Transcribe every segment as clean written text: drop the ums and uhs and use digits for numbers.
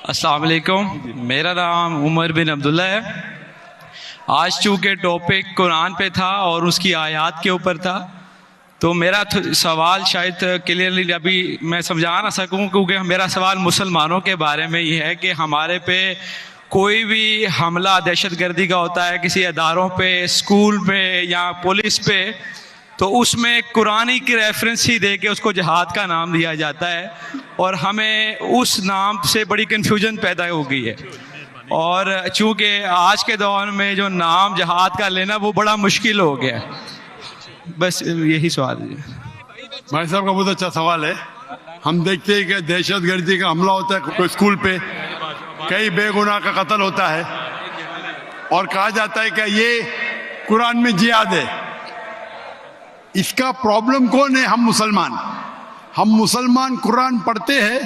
السلام علیکم، میرا نام عمر بن عبداللہ ہے۔ آج چونکہ ٹاپک قرآن پہ تھا اور اس کی آیات کے اوپر تھا، تو میرا سوال شاید کلیئرلی ابھی میں سمجھا نہ سکوں، کیونکہ میرا سوال مسلمانوں کے بارے میں یہ ہے کہ ہمارے پہ کوئی بھی حملہ دہشت گردی کا ہوتا ہے، کسی اداروں پہ، اسکول پہ یا پولیس پہ، تو اس میں قرآن کی ریفرنس ہی دے کے اس کو جہاد کا نام دیا جاتا ہے، اور ہمیں اس نام سے بڑی کنفیوژن پیدا ہو گئی ہے۔ اور چونکہ آج کے دور میں جو نام جہاد کا لینا وہ بڑا مشکل ہو گیا ہے۔ بس یہی سوال ہے۔ بھائی صاحب کا بہت اچھا سوال ہے۔ ہم دیکھتے ہیں کہ دہشت گردی کا حملہ ہوتا ہے کوئی اسکول پہ، کئی بے گناہ کا قتل ہوتا ہے، اور کہا جاتا ہے کہ یہ قرآن میں جہاد ہے۔ اس کا پرابلم کون ہے؟ ہم مسلمان قرآن پڑھتے ہیں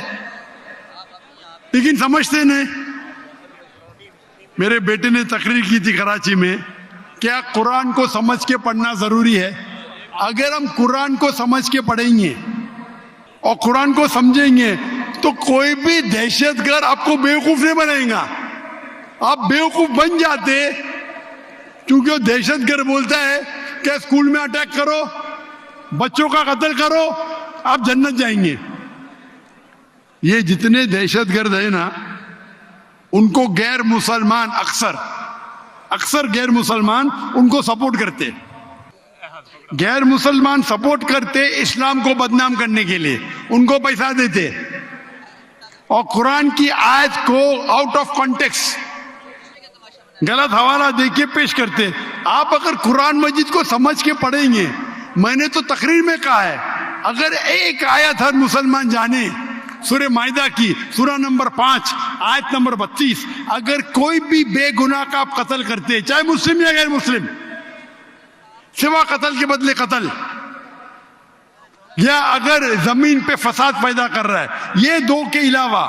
لیکن سمجھتے نہیں۔ میرے بیٹے نے تقریر کی تھی کراچی میں، کیا قرآن کو سمجھ کے پڑھنا ضروری ہے؟ اگر ہم قرآن کو سمجھ کے پڑھیں گے اور قرآن کو سمجھیں گے تو کوئی بھی دہشت گرد آپ کو بیوقوف نہیں بنائے گا۔ آپ بیوقوف بن جاتے کیونکہ وہ دہشت گرد بولتا ہے کہ اسکول میں اٹیک کرو، بچوں کا قتل کرو، آپ جنت جائیں گے۔ یہ جتنے دہشت گرد ہیں نا، ان کو غیر مسلمان اکثر غیر مسلمان ان کو سپورٹ کرتے، غیر مسلمان سپورٹ کرتے اسلام کو بدنام کرنے کے لیے، ان کو پیسہ دیتے اور قرآن کی آیت کو آؤٹ آف کانٹیکسٹ غلط حوالہ دے کے پیش کرتے۔ آپ اگر قرآن مجید کو سمجھ کے پڑھیں گے، میں نے تو تقریر میں کہا ہے، اگر ایک آیت ہر مسلمان جانے، سورہ مائدہ کی سورہ نمبر 5 آیت نمبر 32، اگر کوئی بھی بے گناہ کا آپ قتل کرتے، چاہے مسلم یا غیر مسلم، سوا قتل کے بدلے قتل، یا اگر زمین پہ فساد پیدا کر رہا ہے، یہ دو کے علاوہ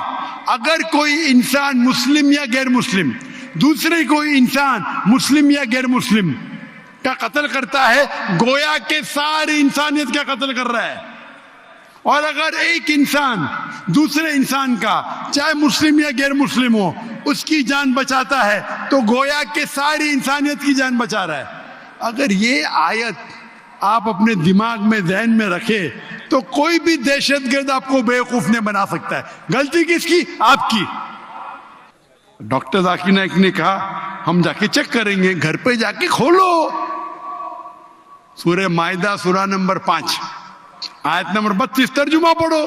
اگر کوئی انسان مسلم یا غیر مسلم دوسرے کوئی انسان مسلم یا غیر مسلم کا قتل کرتا ہے، گویا کہ ساری انسانیت کا قتل کر رہا ہے۔ اور اگر ایک انسان دوسرے انسان کا، چاہے مسلم یا غیر مسلم ہو، اس کی جان بچاتا ہے تو گویا کہ ساری انسانیت کی جان بچا رہا ہے۔ اگر یہ آیت آپ اپنے دماغ میں، ذہن میں رکھے تو کوئی بھی دہشت گرد آپ کو بیوقوف نہیں بنا سکتا ہے۔ غلطی کس کی؟ آپ کی۔ ڈاکٹر ذاکر نائک نے کہا ہم جا کے چیک کریں گے، گھر پہ جا کے کھولو سورہ مائدہ سورہ نمبر 5 آیت نمبر 32 ترجمہ پڑھو،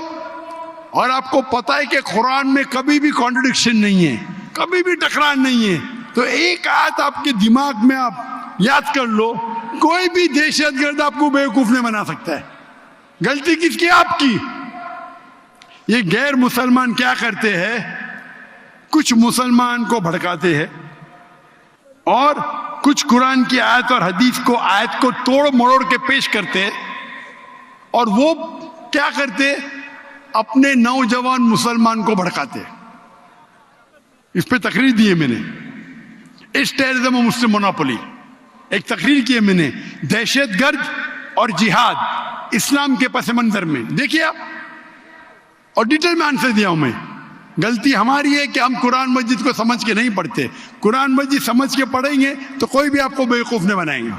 اور آپ کو پتا ہے کہ قرآن میں کبھی بھی کانٹرڈکشن نہیں ہے، کبھی بھی ٹکرار نہیں ہے۔ تو ایک آیت آپ کے دماغ میں آپ یاد کر لو، کوئی بھی دہشت گرد آپ کو بیوقوف نہیں بنا سکتا ہے۔ غلطی کس کی؟ آپ کی۔ یہ غیر مسلمان کیا کرتے ہیں؟ کچھ مسلمان کو بھڑکاتے ہیں اور کچھ قرآن کی آیت اور حدیث کو، آیت کو توڑ مروڑ کے پیش کرتے، اور وہ کیا کرتے؟ اپنے نوجوان مسلمان کو بھڑکاتے۔ اس پہ تقریر دی ہے میں نے، اس ٹیررزم و مسلم مونوپولی، ایک تقریر کی ہے میں نے، دہشت گرد اور جہاد اسلام کے پس منظر میں، دیکھیے آپ، اور ڈیٹیل میں آنسر دیا ہوں میں۔ غلطی ہماری ہے کہ ہم قرآن مجید کو سمجھ کے نہیں پڑھتے۔ قرآن مجید سمجھ کے پڑھیں گے تو کوئی بھی آپ کو بیوقوف نہیں بنائے گا۔